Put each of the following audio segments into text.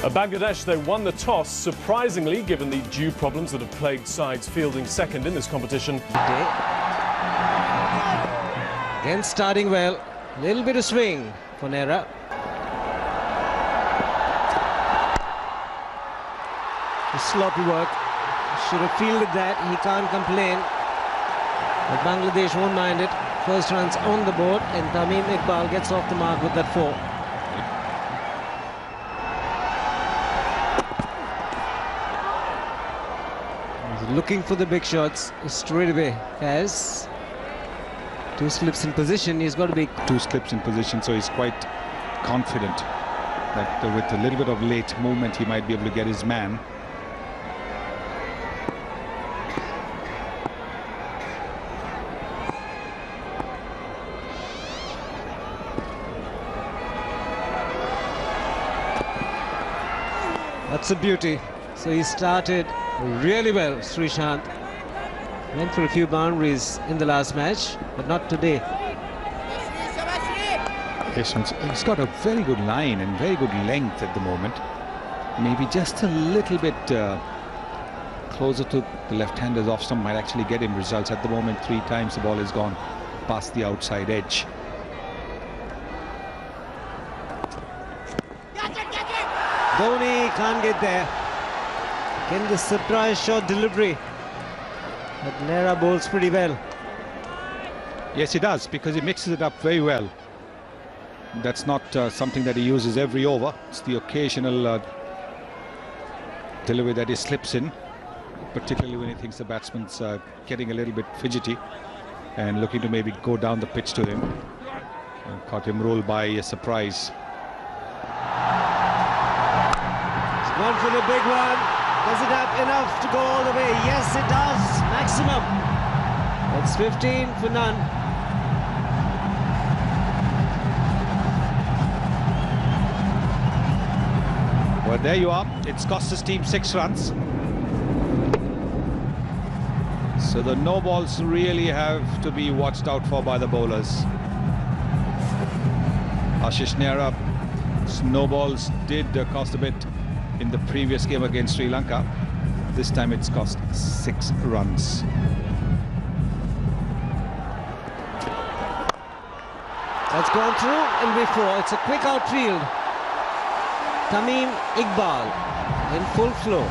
Bangladesh, they won the toss, surprisingly, given the due problems that have plagued sides fielding second in this competition. Again starting well, little bit of swing for Nehra. Sloppy work, should have fielded that, he can't complain. But Bangladesh won't mind it. First runs on the board and Tamim Iqbal gets off the mark with that 4. He's looking for the big shots straight away. Has 2 slips in position, he's got to be 2 slips in position, so he's quite confident that with a little bit of late movement he might be able to get his man. That's a beauty. So he started really well, Srishant. Went for a few boundaries in the last match, but not today. He's got a very good line and very good length at the moment. Maybe just a little bit closer to the left-hander's off stump might actually get him results. At the moment, 3 times the ball has gone past the outside edge. Dhoni can't get there. Again, the surprise shot delivery. But Nehra bowls pretty well. Yes, he does, because he mixes it up very well. That's not something that he uses every over. It's the occasional delivery that he slips in, particularly when he thinks the batsman's getting a little bit fidgety and looking to maybe go down the pitch to him. And caught him roll by a surprise. Gone for the big one. Does it have enough to go all the way? Yes, it does. Maximum. That's 15 for none. Well, there you are. It's cost his team 6 runs. So the no balls really have to be watched out for by the bowlers. Ashish Nehra's no balls did cost a bit in the previous game against Sri Lanka. This time it's cost 6 runs. That's gone through and before. It's a quick outfield. Tamim Iqbal in full flow.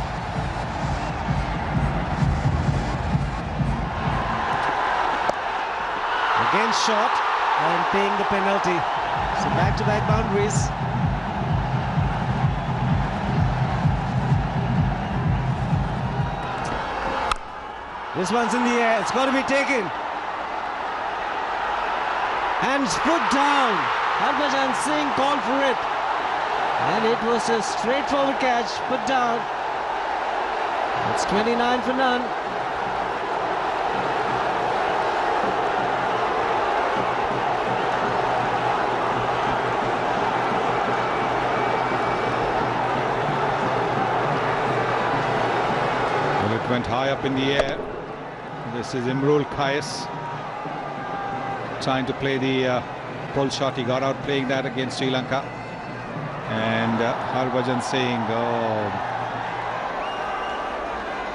Again shot and paying the penalty. So back-to-back boundaries. This one's in the air, it's got to be taken. Hands put down. Harbhajan Singh called for it. And it was a straightforward catch, put down. It's 29 for none. Well, it went high up in the air. This is Imrul Qais trying to play the pull shot. He got out playing that against Sri Lanka. And Harbhajan Singh,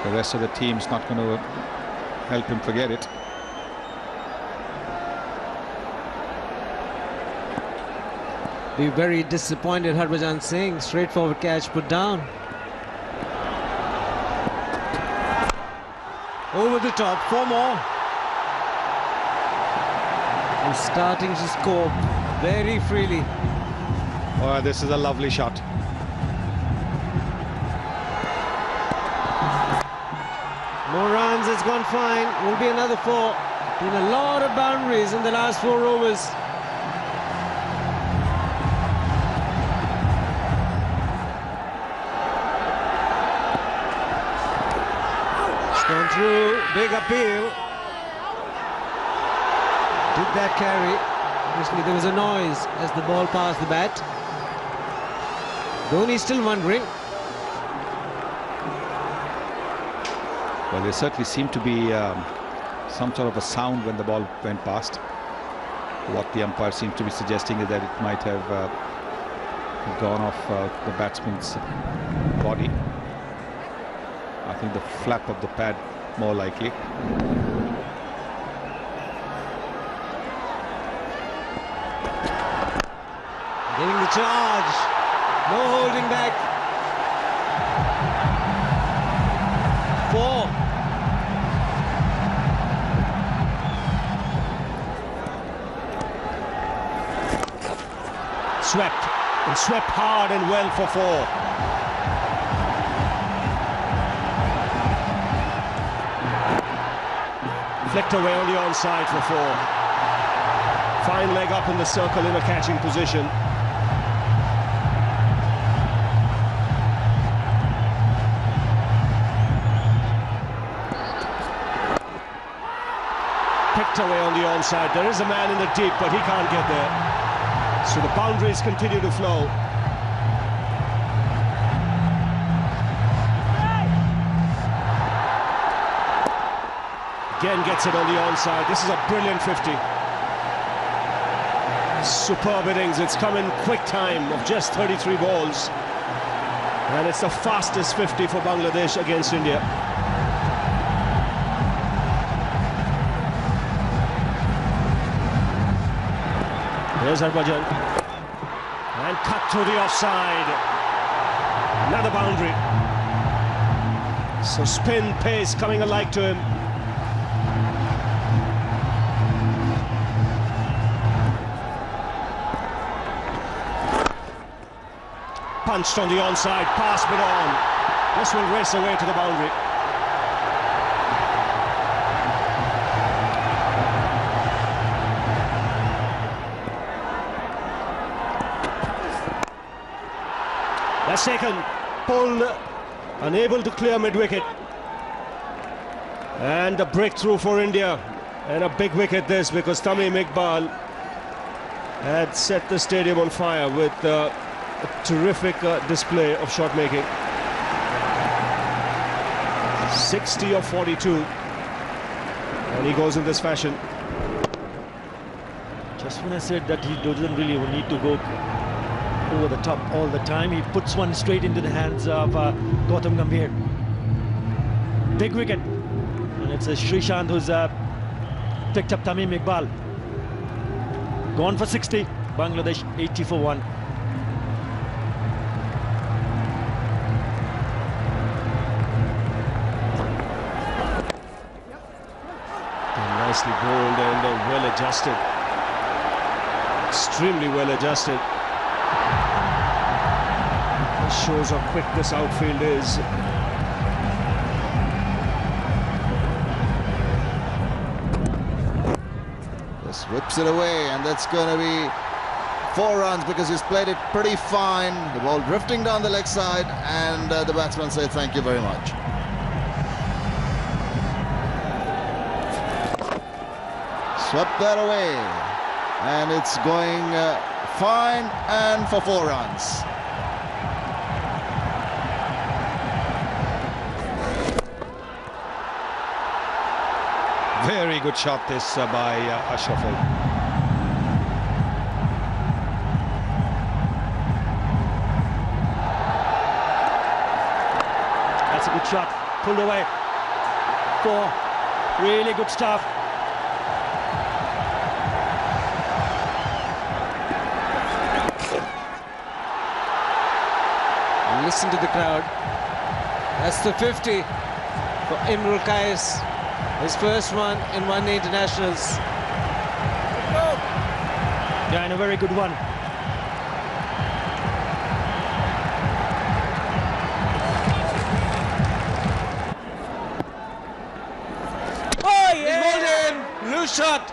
the rest of the team's not going to help him forget it. Be very disappointed, Harbhajan Singh. Straightforward catch put down. Over the top, 4 more. He's starting to score very freely. Oh, this is a lovely shot. More runs, it's gone fine. Will be another 4. Been a lot of boundaries in the last 4 overs. Gone through, big appeal. Did that carry? Obviously there was a noise as the ball passed the bat. Dhoni still wondering. Well, there certainly seemed to be some sort of a sound when the ball went past. What the umpire seems to be suggesting is that it might have gone off the batsman's body. I think the flap of the pad more likely. Giving the charge. No holding back. 4. Swept, and swept hard and well for 4. Flicked away on the onside for 4. Fine leg up in the circle in a catching position. Picked away on the onside. There is a man in the deep, but he can't get there. So the boundaries continue to flow. Again gets it on the onside. This is a brilliant 50. Superb innings. It's come in quick time of just 33 balls. And it's the fastest 50 for Bangladesh against India. There's Harbhajan. And cut through the offside. Another boundary. So spin, pace coming alike to him. Punched on the onside, pass bit on. This will race away to the boundary. That's taken, pulled, unable to clear mid-wicket. And a breakthrough for India. And a big wicket this, because Tamim Iqbal had set the stadium on fire with a terrific display of shot making. 60 of 42. And he goes in this fashion. Just when I said that he doesn't really need to go over the top all the time, he puts one straight into the hands of Gautam Gambhir. Big wicket, and it's Srishant who's picked up Tamim Iqbal. Gone for 60, Bangladesh 80 for 1. Nicely bowled and well adjusted. Extremely well adjusted. This shows how quick this outfield is. Just whips it away, and that's going to be 4 runs because he's played it pretty fine. The ball drifting down the leg side, and the batsman said thank you very much. Swept that away, and it's going fine and for 4 runs. Very good shot this by Ashraful. That's a good shot, pulled away. 4, really good stuff. Listen to the crowd. That's the 50 for Imrul Qais. His first one in one-day internationals. Yeah, and a very good one. Oh, yeah! Loose shot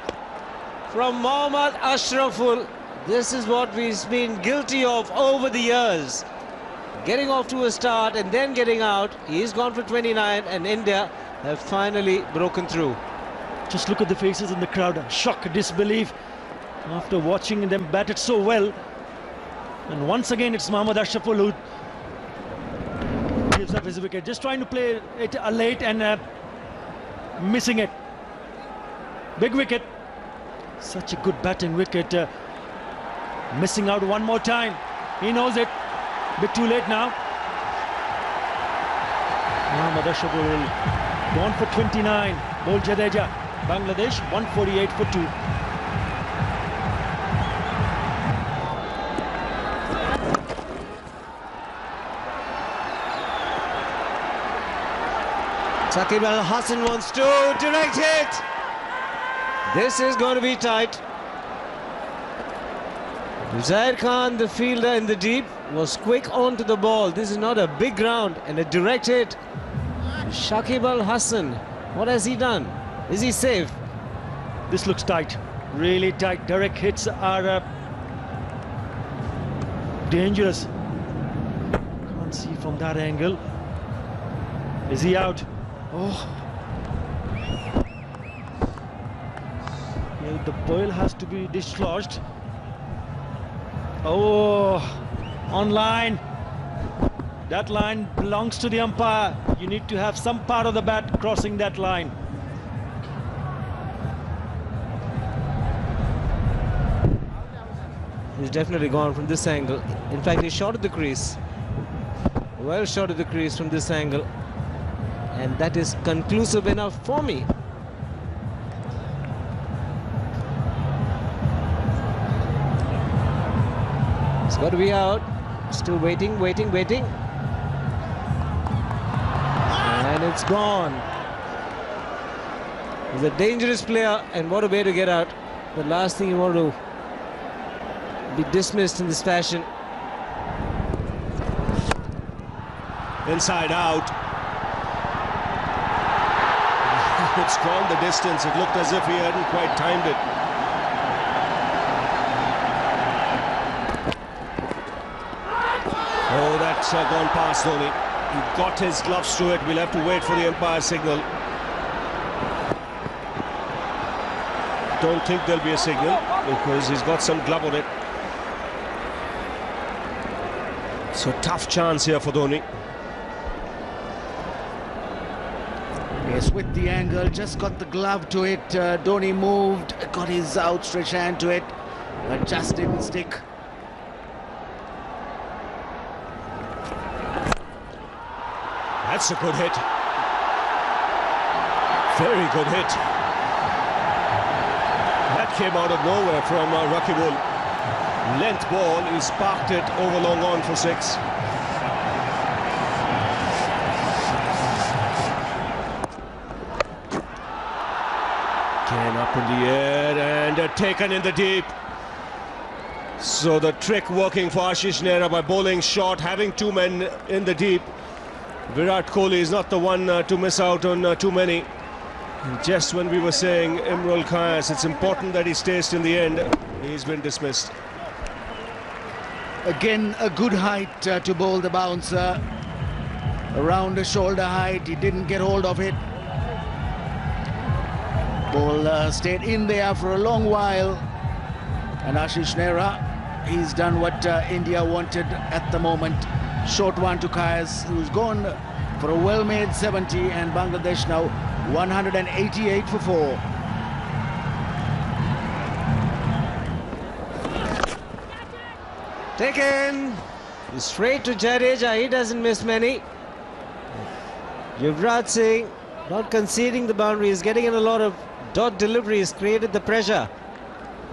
from Mohammad Ashraful. This is what we've been guilty of over the years. Getting off to a start and then getting out. He's gone for 29, and India have finally broken through. Just look at the faces in the crowd. Shock, disbelief after watching them bat it so well. And once again, it's Mohammad Ashraful who gives up his wicket. Just trying to play it late and missing it. Big wicket. Such a good batting wicket. Missing out one more time. He knows it. Bit too late now. Mohammad Ashraful gone for 29. Bowled Jadeja. Bangladesh 148 for 2. Shakib Al Hasan wants to direct hit. This is going to be tight. Zaid Khan, the fielder in the deep, was quick onto the ball. This is not a big ground, and a direct hit. Shakib Al Hasan, what has he done? Is he safe? This looks tight, really tight. Direct hits are dangerous. Can't see from that angle. Is he out? Oh. Yeah, the ball has to be dislodged. Oh, on line. That line belongs to the umpire. You need to have some part of the bat crossing that line. He's definitely gone from this angle. In fact, he shot at the crease. Well shot at the crease from this angle. And that is conclusive enough for me. It's got to be out. Still waiting. And it's gone. He's a dangerous player, and what a way to get out. The last thing you want to do, be dismissed in this fashion. Inside out. It's gone the distance. It looked as if he hadn't quite timed it. Oh, that's gone past Dhoni. He got his gloves to it. We'll have to wait for the umpire's signal. Don't think there'll be a signal because he's got some glove on it. So tough chance here for Dhoni. Yes, with the angle, just got the glove to it. Dhoni moved, got his outstretched hand to it, but just didn't stick. That's a good hit. Very good hit. That came out of nowhere from Rakibul. Length ball, he sparked it over long on for 6. Again up in the air and taken in the deep. So the trick working for Ashish Nehra by bowling short, having 2 men in the deep. Virat Kohli is not the one to miss out on too many. And just when we were saying Imrul Kayas, it's important that he stays in the end. He's been dismissed. Again, a good height to bowl the bouncer. Around the shoulder height, he didn't get hold of it. Ball stayed in there for a long while. And Ashish Nehra, he's done what India wanted at the moment. Short one to Kayas, who's gone for a well-made 70, and Bangladesh now 188 for 4. Taken straight to Jadeja. He doesn't miss many. Yuvraj Singh not conceding the boundaries, getting in a lot of dot deliveries, created the pressure.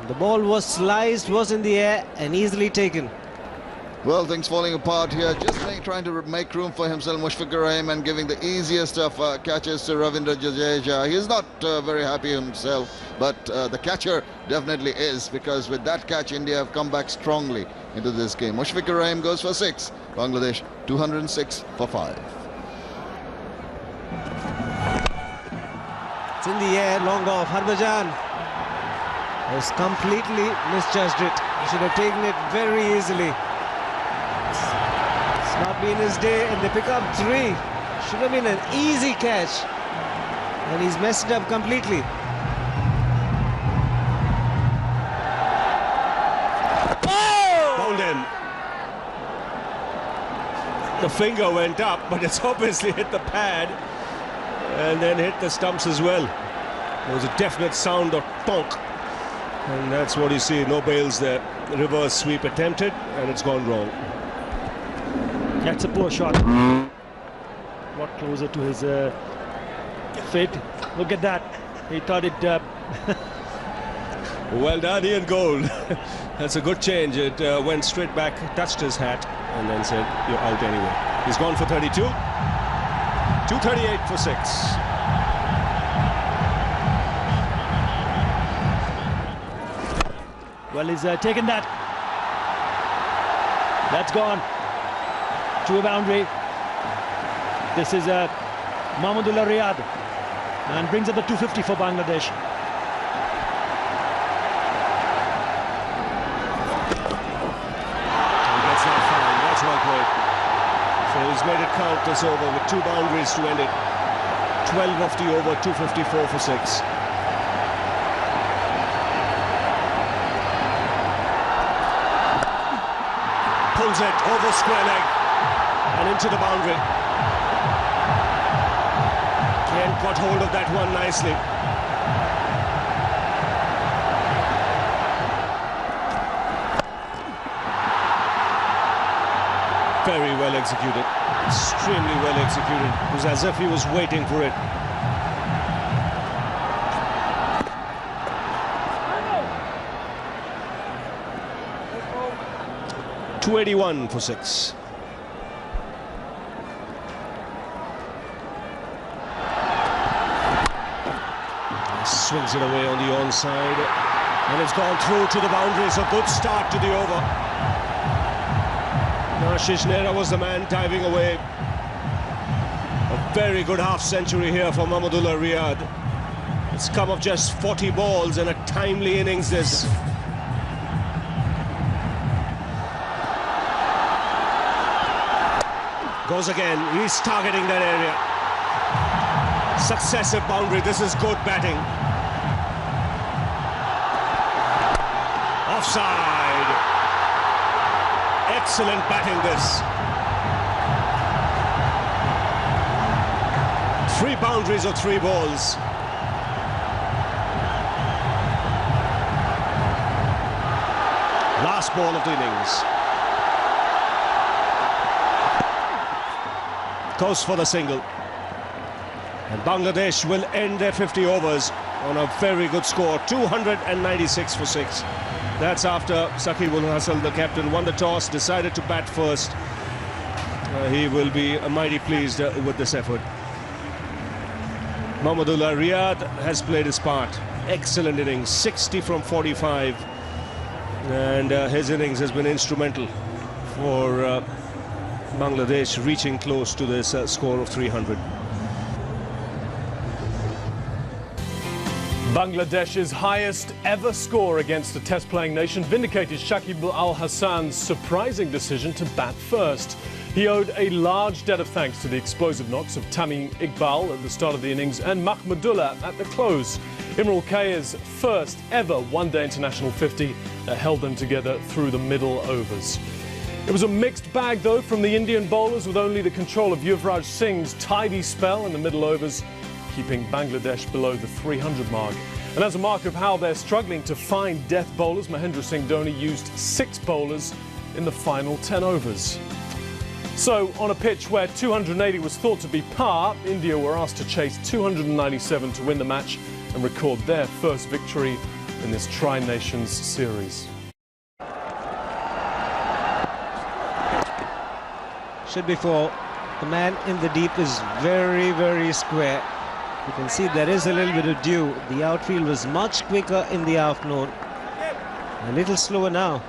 The ball was sliced, was in the air, and easily taken. Well, things falling apart here. Just trying to make room for himself, Mushfiqur Rahim, and giving the easiest of catches to Ravindra Jadeja. He's not very happy himself, but the catcher definitely is, because with that catch, India have come back strongly into this game. Mushfiqur Rahim goes for 6. Bangladesh 206 for 5. It's in the air, long off. Harbhajan has completely misjudged it. He should have taken it very easily. It's not been his day, and they pick up 3. Should have been an easy catch, and he's messed it up completely. Oh! Bowled him. The finger went up, but it's obviously hit the pad and then hit the stumps as well. There was a definite sound of tonk And that's what you see, no bails there. Reverse sweep attempted and it's gone wrong. That's a poor shot. What closer to his fit. Look at that. He thought it... Well done, Ian Gold. That's a good change. It went straight back, touched his hat and then said, you're out anyway. He's gone for 32. 238 for 6. Well, he's taken that. That's gone to a boundary. This is Mahmudullah Riyad and brings up the 250 for Bangladesh. He gets that fine. That's well played. So he's made it count this over with 2 boundaries to end it. 12 off the over, 254 for 6. Pulls it over square leg and into the boundary. Kent got hold of that one nicely. Very well executed, extremely well executed. It was as if he was waiting for it. .281 for 6. Swings it away on the onside and it's gone through to the boundary. It's a good start to the over. Ashish Nehra was the man diving away. A very good half-century here for Mahmudullah Riyad. It's come of just 40 balls and a timely innings this. Goes again, he's targeting that area. Successive boundary, this is good batting. Offside. Excellent batting this. 3 boundaries or 3 balls. Last ball of the innings. Goes for the single. And Bangladesh will end their 50 overs on a very good score, 296 for 6. That's after Saqib Ul Hasan, the captain, won the toss, decided to bat first. He will be mighty pleased with this effort. Mahmudullah Riyad has played his part. Excellent innings, 60 from 45. And his innings has been instrumental for Bangladesh reaching close to this score of 300. Bangladesh's highest ever score against a test-playing nation vindicated Saqib Al Hasan's surprising decision to bat first. He owed a large debt of thanks to the explosive knocks of Tamim Iqbal at the start of the innings and Mahmudullah at the close. Imrul Kayer's first ever one-day international 50 held them together through the middle overs. It was a mixed bag, though, from the Indian bowlers, with only the control of Yuvraj Singh's tidy spell in the middle overs, keeping Bangladesh below the 300 mark. And as a mark of how they're struggling to find death bowlers, Mahendra Singh Dhoni used 6 bowlers in the final 10 overs. So, on a pitch where 280 was thought to be par, India were asked to chase 297 to win the match and record their first victory in this Tri-Nations series. Should be 4. The man in the deep is very, very square. You can see there is a little bit of dew. The outfield was much quicker in the afternoon. A little slower now.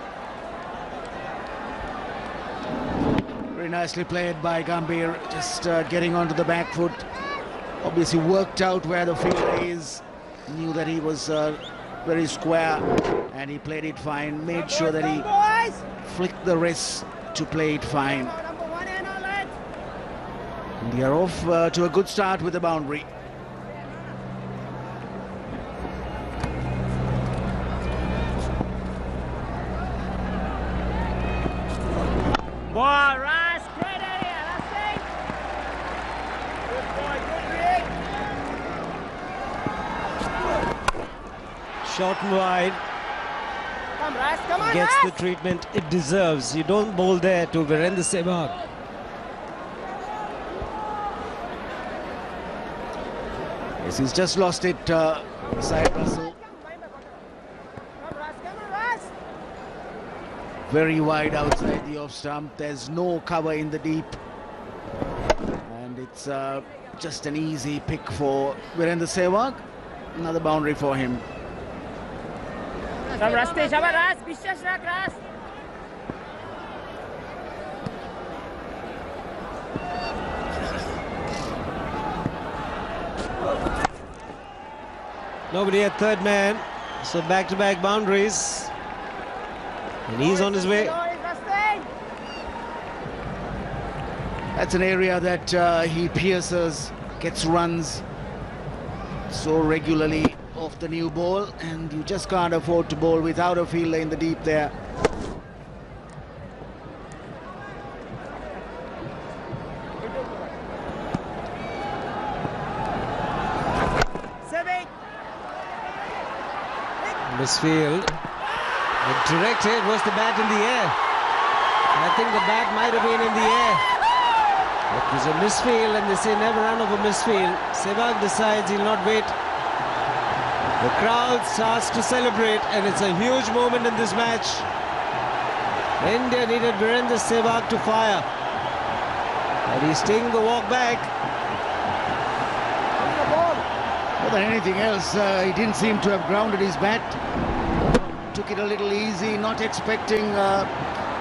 Very nicely played by Gambhir, just getting onto the back foot. Obviously worked out where the fielder is. Knew that he was very square and he played it fine. Made sure that he flicked the wrist to play it fine. And they are off to a good start with the boundary. Boy, Rice, great area, that's it. Good boy, good read. Short and wide. gets the treatment it deserves. You don't bowl there to Virendra Sehwag. Yes, he's just lost it beside Russell. Very wide outside the off stump. There's no cover in the deep. And it's just an easy pick for Virendra Sehwag. Another boundary for him. Nobody at third man, so back-to-back boundaries. And he's on his way. That's an area that he pierces, gets runs so regularly off the new ball, and you just can't afford to bowl without a fielder in the deep there. Misfield. The direct hit was the bat in the air. I think the bat might have been in the air. It was a misfield, and they say never run over misfield. Sehwag decides he'll not wait. The crowd starts to celebrate, and it's a huge moment in this match. India needed Virendra Sehwag to fire, and he's taking the walk back. More than anything else, he didn't seem to have grounded his bat. Took it a little easy, not expecting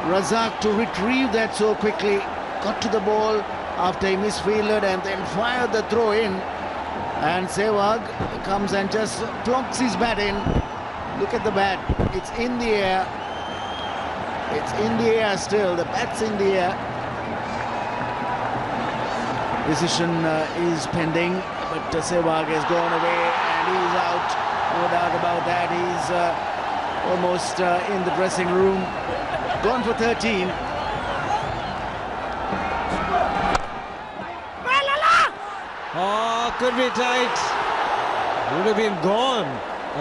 Razak to retrieve that so quickly. Got to the ball after he misfielded and then fired the throw in. And Sehwag comes and just plonks his bat in. Look at the bat. It's in the air. It's in the air still. The bat's in the air. Decision is pending, but Sehwag has gone away and he's out. No doubt about that. He's almost in the dressing room. Gone for 13. Oh, could be tight. Would have been gone.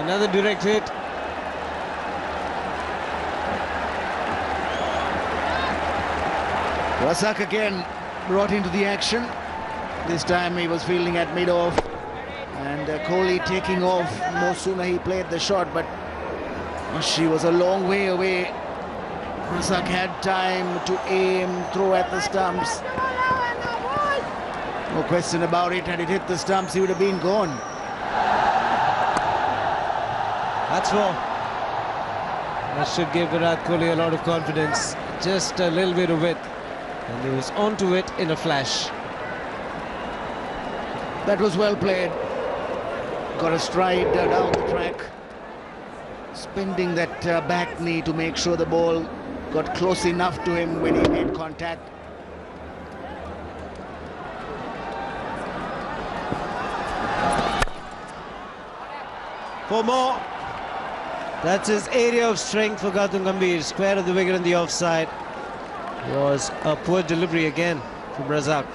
Another direct hit. Razak again brought into the action. This time he was fielding at mid-off. And Kohli taking off. No sooner he played the shot, but she was a long way away. Razak had time to aim, throw at the stumps. No question about it. Had it hit the stumps, he would have been gone. That's four. That should give Virat Kohli a lot of confidence. Just a little bit of width, and he was onto it in a flash. That was well played. Got a stride down the track. Spending that back knee to make sure the ball got close enough to him when he made contact. For more. That's his area of strength for Gautam Gambhir. Square of the wicket on the offside. Was a poor delivery again from Razak.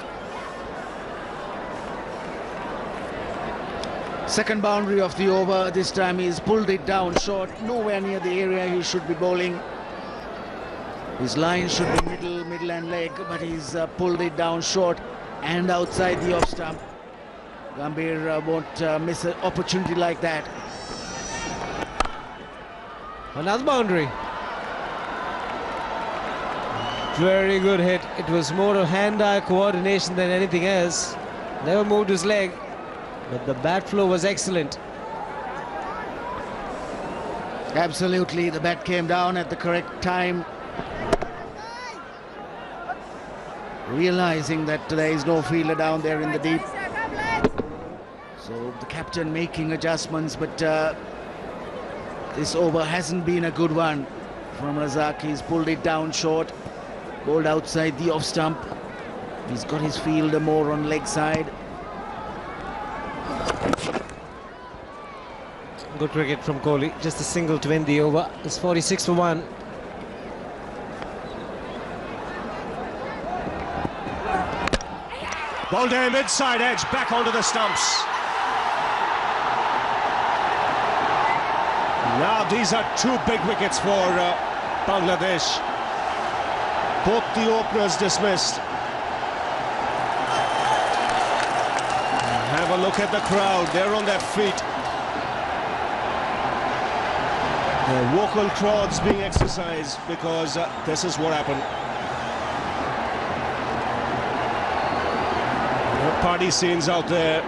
Second boundary of the over. This time he's pulled it down short, nowhere near the area he should be bowling. His line should be middle and leg, but he's pulled it down short and outside the off stump. Gambhir won't miss an opportunity like that. Another boundary. Very good hit. It was more of hand-eye coordination than anything else. Never moved his leg, but the bat flow was excellent. Absolutely, the bat came down at the correct time. Realizing that there is no fielder down there in the deep. So the captain making adjustments, but this over hasn't been a good one from Razak. He's pulled it down short, bowled outside the off stump. He's got his fielder more on leg side. Good cricket from Kohli. Just a single to end the over. It's 46 for 1. Ball down mid-side edge, back onto the stumps. Now these are two big wickets for Bangladesh. Both the openers dismissed. Have a look at the crowd, they're on their feet. The vocal cords being exercised because this is what happened. Party scenes out there.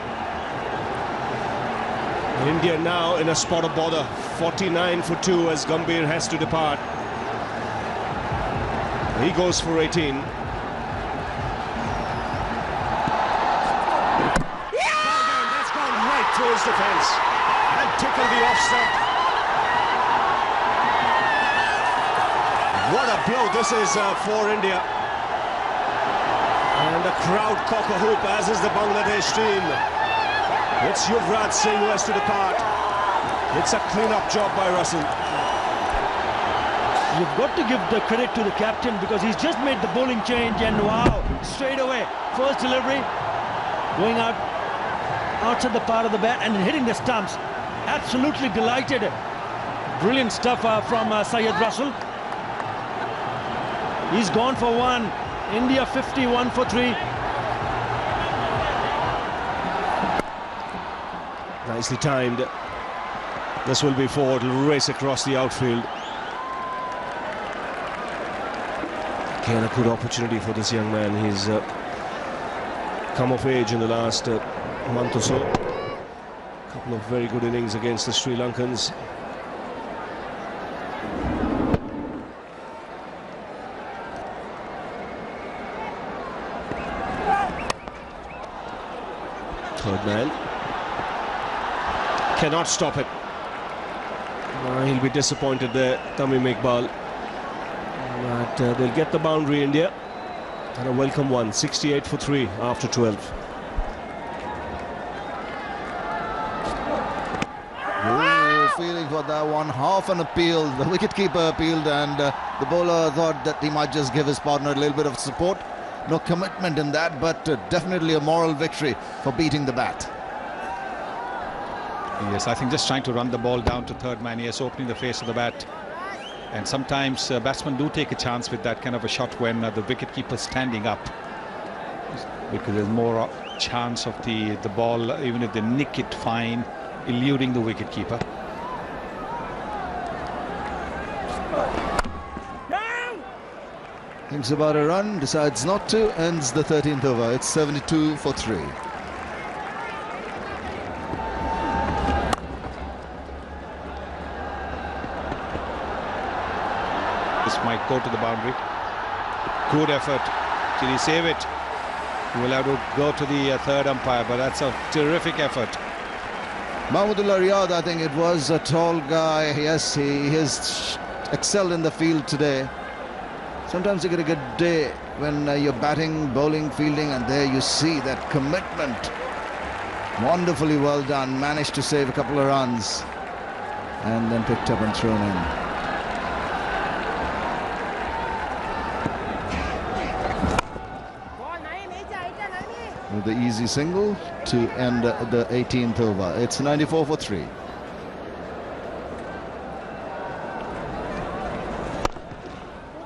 India now in a spot of bother. 49 for 2 as Gambhir has to depart. He goes for 18. That's gone right through his defence and tickled the off stump. What a blow this is for India. And the crowd cock a hoop, as is the Bangladesh team. It's Yuvraj Singh who has to depart. It's a clean-up job by Russell. You've got to give the credit to the captain because he's just made the bowling change and wow, straight away, first delivery, going outside the part of the bat and hitting the stumps. Absolutely delighted. Brilliant stuff from Syed Russell. He's gone for one. India 51 for 3. Nicely timed. This will be 4. It'll race across the outfield. Again, a good opportunity for this young man. He's come of age in the last month or so. A couple of very good innings against the Sri Lankans. Third man. Cannot stop it. He'll be disappointed there, Tamim Iqbal. But they'll get the boundary, India. And a welcome one, 68 for 3 after 12. Feeling for that one, half an appeal. The wicketkeeper appealed and the bowler thought that he might just give his partner a little bit of support. No commitment in that, but definitely a moral victory for beating the bat. Yes, I think just trying to run the ball down to third man, yes, opening the face of the bat. And sometimes batsmen do take a chance with that kind of a shot when the wicketkeeper standing up, because there's more chance of the ball, even if they nick it fine, eluding the wicketkeeper. Thinks about a run, decides not to, ends the 13th over. It's 72 for 3. This might go to the boundary. Good effort. Did he save it? He will have to go to the third umpire, but that's a terrific effort. Mahmudullah Riyad, I think it was a tall guy. Yes, he has excelled in the field today. Sometimes you get a good day when you're batting, bowling, fielding, and there you see that commitment. Wonderfully well done. Managed to save a couple of runs and then picked up and thrown in. With the easy single to end the 18th over. It's 94 for 3.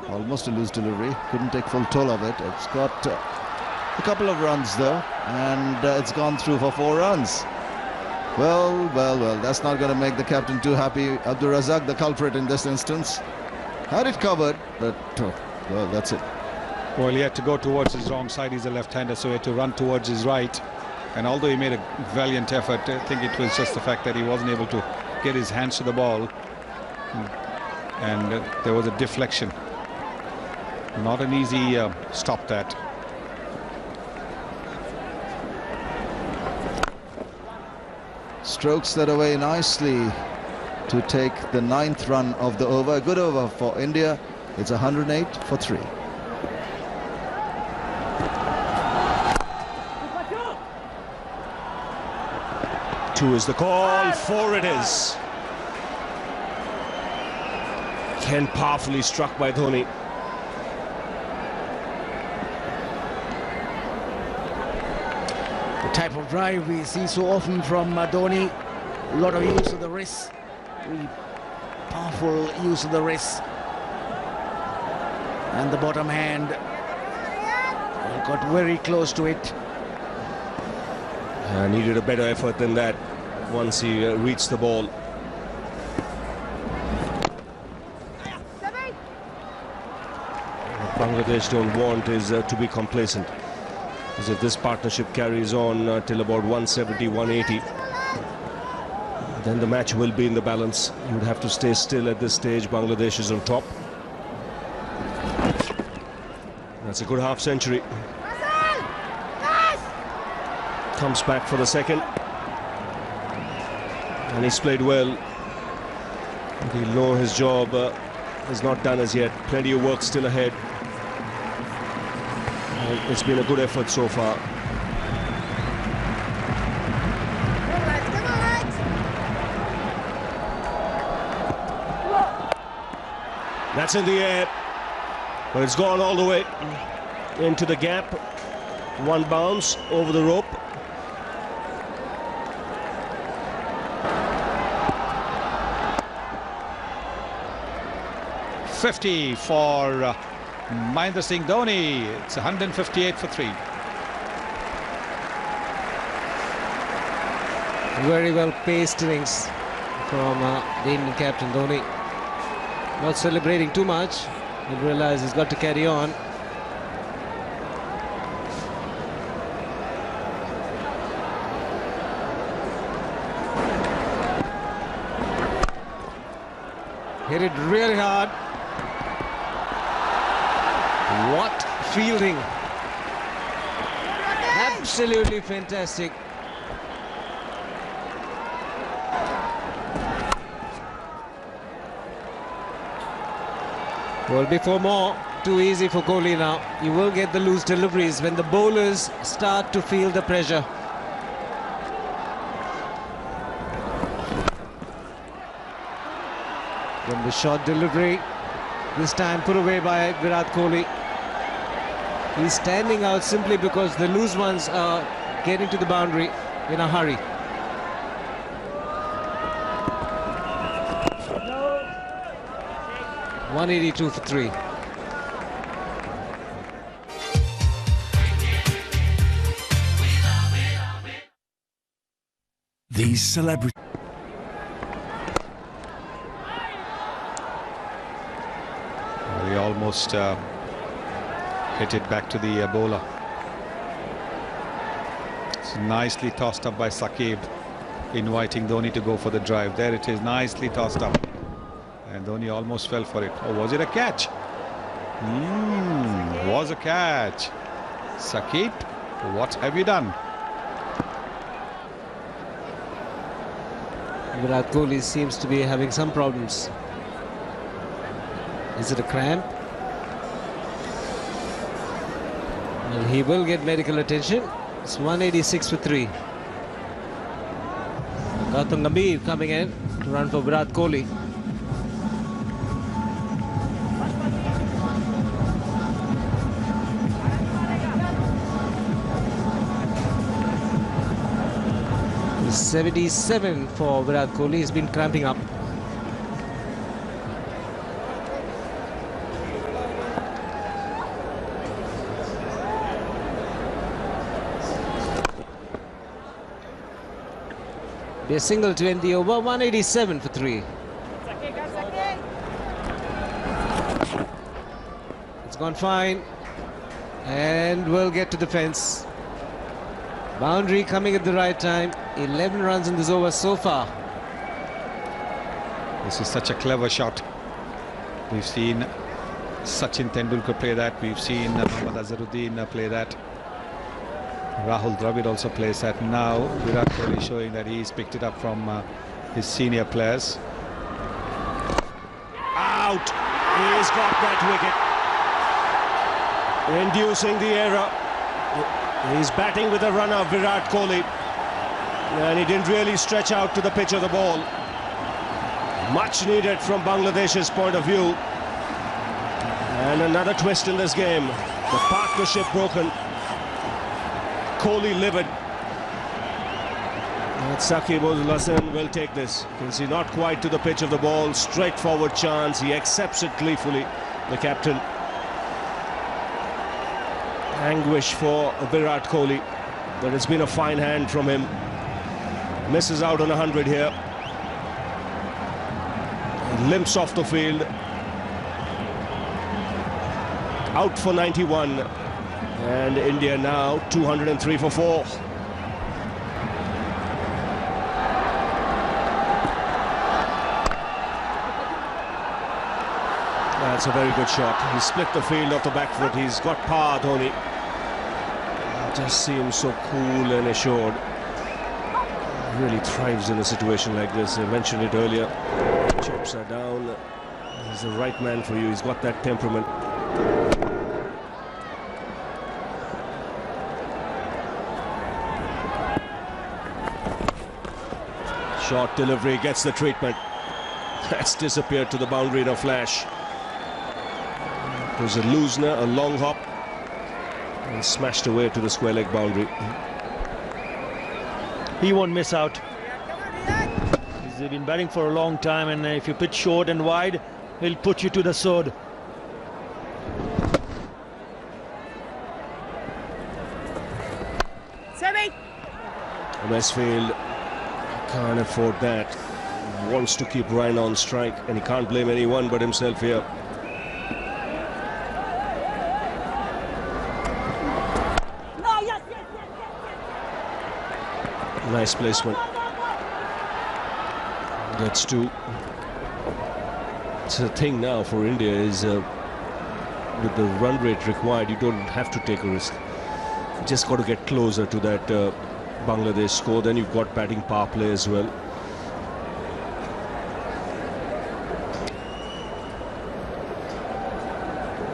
Almost a loose delivery, couldn't take full toll of it. It's got a couple of runs though, and it's gone through for 4 runs. Well, that's not going to make the captain too happy. Abdur Razak, the culprit in this instance, had it covered, but well, that's it. Well, he had to go towards his wrong side. He's a left-hander, so he had to run towards his right. And although he made a valiant effort, I think it was just the fact that he wasn't able to get his hands to the ball, and there was a deflection. Not an easy stop that. Strokes that away nicely to take the 9th run of the over. A good over for India. It's 108 for 3. Two is the call, 4 it is. Ken powerfully struck by Dhoni. Type of drive we see so often from Dhoni, a lot of use of the wrist. He powerful use of the wrist. And the bottom hand got very close to it. Needed a better effort than that once he reached the ball. What Bangladesh don't want is to be complacent. Because if this partnership carries on till about 170, 180, then the match will be in the balance. You would have to stay still at this stage. Bangladesh is on top. That's a good half century. Comes back for the second. And he's played well. But he'll know his job is not done as yet. Plenty of work still ahead. It's been a good effort so far. That's in the air, but it's gone all the way into the gap. One bounce over the rope. .50 for Mahendra Singh Dhoni. It's 158 for 3. Very well paced innings from the Indian captain Dhoni. Not celebrating too much. He realized he's got to carry on. Hit it really hard. What fielding. Absolutely fantastic. Well, before more, too easy for Kohli now. You will get the loose deliveries when the bowlers start to feel the pressure. Then the short delivery, this time put away by Virat Kohli. He's standing out simply because the loose ones are getting to the boundary in a hurry. No. 182 for 3. These celebrities. He almost hit it back to the bowler. It's nicely tossed up by Saqib, inviting Dhoni to go for the drive. There it is, nicely tossed up. And Dhoni almost fell for it. Oh, was it a catch? Was a catch. Saqib, what have you done? Virat Kohli seems to be having some problems. Is it a cramp? Well, he will get medical attention. It's 186 for 3. Gautam Gambhir coming in to run for Virat Kohli. It's 77 for Virat Kohli. He's been cramping up. A single to end the over. 187 for 3. It's gone fine and will get to the fence. Boundary coming at the right time. 11 runs in this over so far. This is such a clever shot. We've seen Sachin Tendulkar play that. We've seen Mohammad Azharuddin play that. Rahul Dravid also plays that. Now Virat Kohli showing that he's picked it up from his senior players. Out! He's got that wicket. Inducing the error. He's batting with a runner, Virat Kohli. And he didn't really stretch out to the pitch of the ball. Much needed from Bangladesh's point of view. And another twist in this game. The partnership broken. Kohli livid. Shakib Al Hasan will take this. You can see not quite to the pitch of the ball. Straightforward chance. He accepts it gleefully. The captain. Anguish for Virat Kohli. But it's been a fine hand from him. Misses out on 100 here. He limps off the field. Out for 91. And India now 203 for 4. That's a very good shot. He split the field off the back foot. He's got power, Dhoni. Just seems so cool and assured. Really thrives in a situation like this. I mentioned it earlier. Chips are down. He's the right man for you. He's got that temperament. Short delivery, gets the treatment. That's disappeared to the boundary in a flash. It was a loosener, a long hop, and smashed away to the square leg boundary. He won't miss out. He's been batting for a long time, and if you pitch short and wide, he'll put you to the sword. Westfield can't afford that. He wants to keep Raina on strike, and he can't blame anyone but himself here. Nice placement. Gets two. It's a thing now for India is with the run rate required, you don't have to take a risk. You just got to get closer to that Bangladesh score. Then you've got batting power play as well.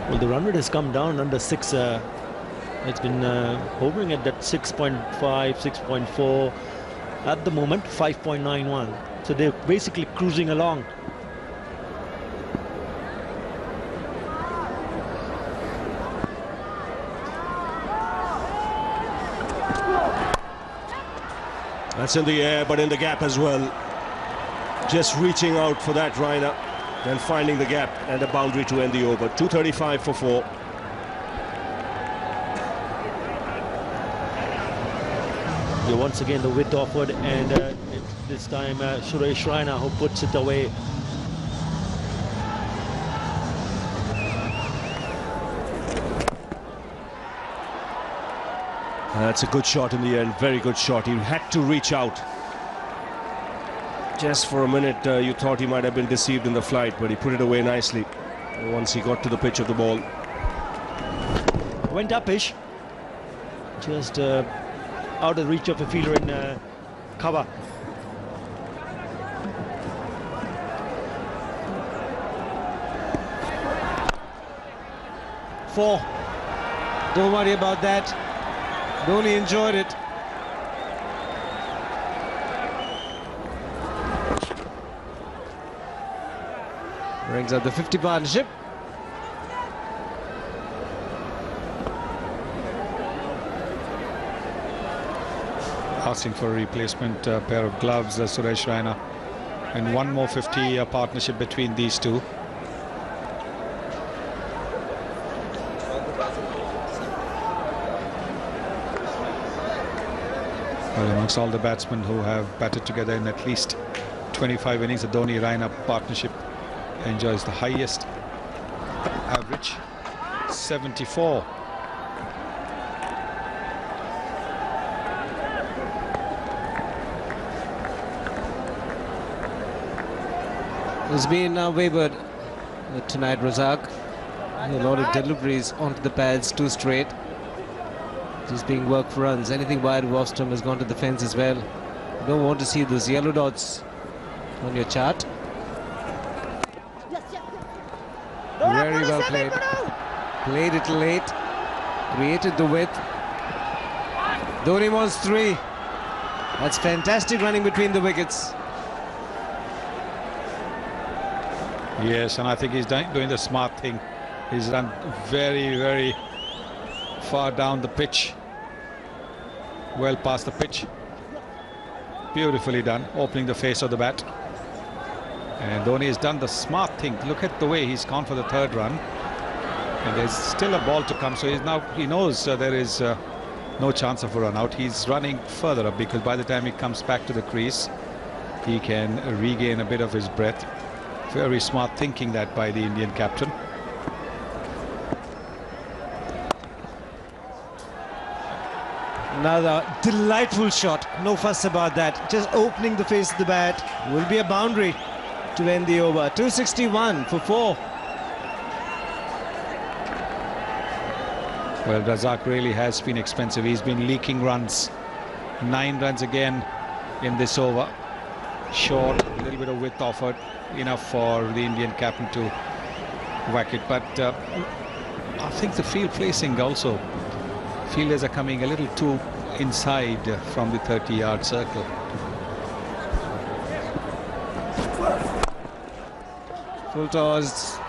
Well, the run rate has come down under 6. It's been hovering at that 6.5, 6.4. At the moment, 5.91. So they're basically cruising along. That's in the air, but in the gap as well. Just reaching out for that Raina, then finding the gap and a boundary to end the over. 235 for 4. Once again the width offered, and this time Suresh Raina who puts it away. That's a good shot in the end, very good shot. He had to reach out. Just for a minute you thought he might have been deceived in the flight, but he put it away nicely once he got to the pitch of the ball. Went upish, just out of reach of a fielder in cover. Four. Don't worry about that. Dhoni enjoyed it. Brings up the 50 partnership. Asking for a replacement pair of gloves, Suresh Raina, and one more 50 partnership between these two. Well, amongst all the batsmen who have batted together in at least 25 innings, the Dhoni-Raina partnership enjoys the highest average, 74. He's been wavered tonight, Razak. A lot of deliveries onto the pads, 2 straight. Just being worked for runs. Anything wide of Ostrom has gone to the fence as well. You don't want to see those yellow dots on your chart. Very well played. Played it late. Created the width. Dhoni wants 3. That's fantastic running between the wickets. Yes, and I think he's doing the smart thing. He's run very, very far down the pitch. Well past the pitch. Beautifully done, opening the face of the bat. And Dhoni has done the smart thing. Look at the way he's gone for the third run. And there's still a ball to come, so he knows there is no chance of a run out. He's running further up because by the time he comes back to the crease, he can regain a bit of his breath. Very smart thinking that by the Indian captain. Another delightful shot, no fuss about that. Just opening the face of the bat. Will be a boundary to end the over. 261 for 4. Well, Razak really has been expensive. He's been leaking runs. 9 runs again in this over. Short, a little bit of width offered, enough for the Indian captain to whack it. But I think the field placing also, fielders are coming a little too inside from the 30-yard circle. Full toss,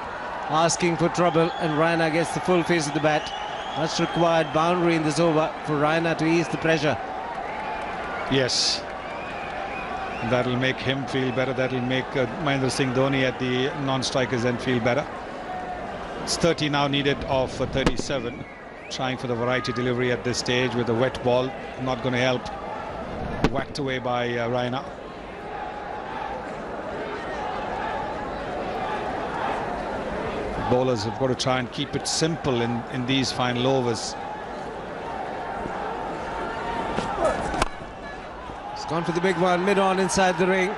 asking for trouble, and Raina gets the full face of the bat. Much required boundary in this over for Raina to ease the pressure. Yes, that'll make him feel better. That'll make Mahendra Singh Dhoni at the non-strikers end feel better. It's 30 now needed of 37. Trying for the variety delivery at this stage with a wet ball, not going to help. Whacked away by Raina. Bowlers have got to try and keep it simple in these final overs. He's gone for the big one, mid-on inside the ring.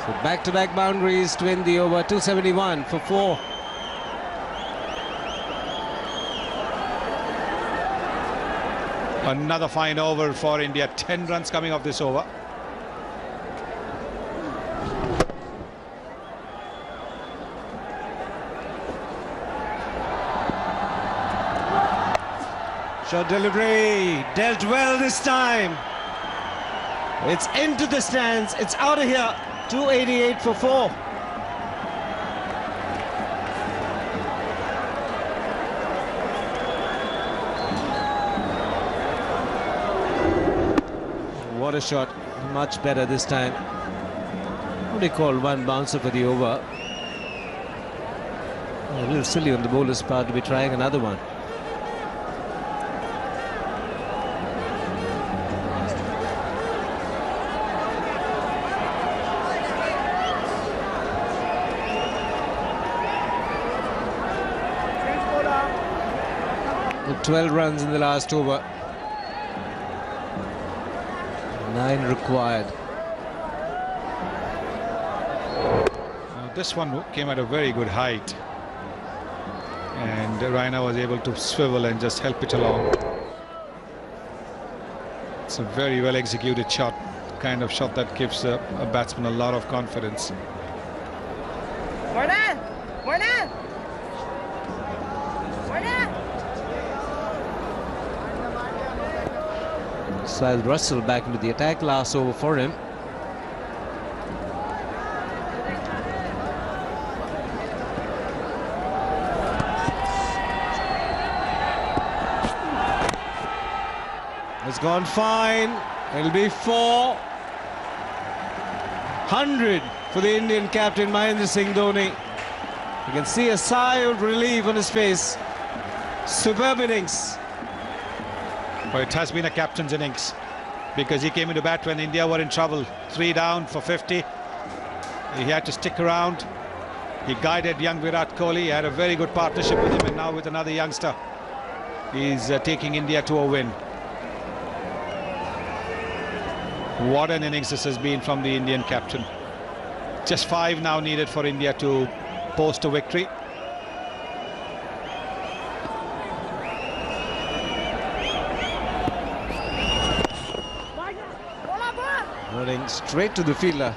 So back-to-back boundaries to end the over. 271 for 4. Another fine over for India. 10 runs coming off this over. Shot delivery, dealt well this time. It's into the stands, it's out of here. 288 for 4. What a shot, much better this time. What do you call one bouncer for the over? A little silly on the bowler's part to be trying another one. The 12 runs in the last over. 9 required. This one came at a very good height, and Raina was able to swivel and just help it along. It's a very well executed shot, kind of shot that gives a batsman a lot of confidence. Syed Russell back into the attack, last over for him. It's gone fine. It'll be 400 for the Indian captain Mahendra Singh Dhoni. You can see a sigh of relief on his face. Superb innings. Well, it has been a captain's innings because he came into bat when India were in trouble. 3 down for 50. He had to stick around. He guided young Virat Kohli. He had a very good partnership with him, and now with another youngster, he's taking India to a win. What an innings this has been from the Indian captain. Just 5 now needed for India to post a victory. Running straight to the fielder.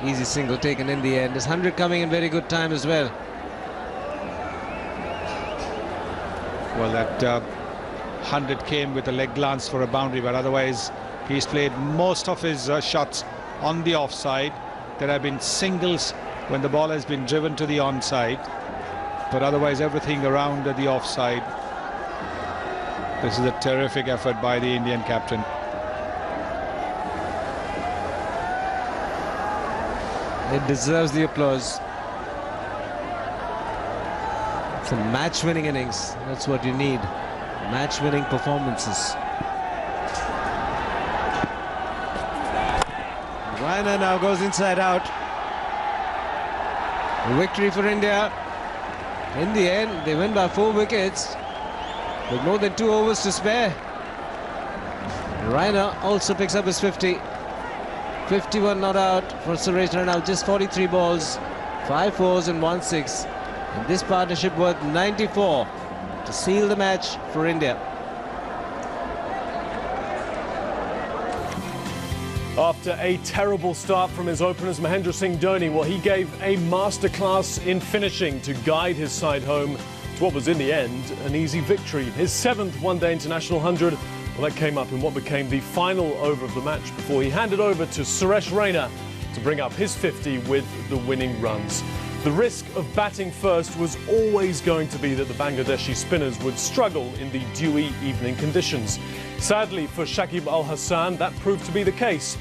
Easy single taken in the end. His 100 coming in very good time as well. Well, that 100 came with a leg glance for a boundary, but otherwise he's played most of his shots on the offside. There have been singles when the ball has been driven to the onside, but otherwise everything around the offside. This is a terrific effort by the Indian captain. It deserves the applause. It's a match-winning innings. That's what you need. Match-winning performances. Raina now goes inside out. A victory for India. In the end, they win by 4 wickets with more than 2 overs to spare. Raina also picks up his 50. 51 not out for Suresh Raina. Just 43 balls, 5 fours and 1 6. And this partnership worth 94 to seal the match for India. After a terrible start from his openers, Mahendra Singh Dhoni, well, he gave a masterclass in finishing to guide his side home to what was in the end an easy victory. His 7th one-day international 100, well, that came up in what became the final over of the match before he handed over to Suresh Raina to bring up his 50 with the winning runs. The risk of batting first was always going to be that the Bangladeshi spinners would struggle in the dewy evening conditions. Sadly for Shakib Al Hasan, that proved to be the case.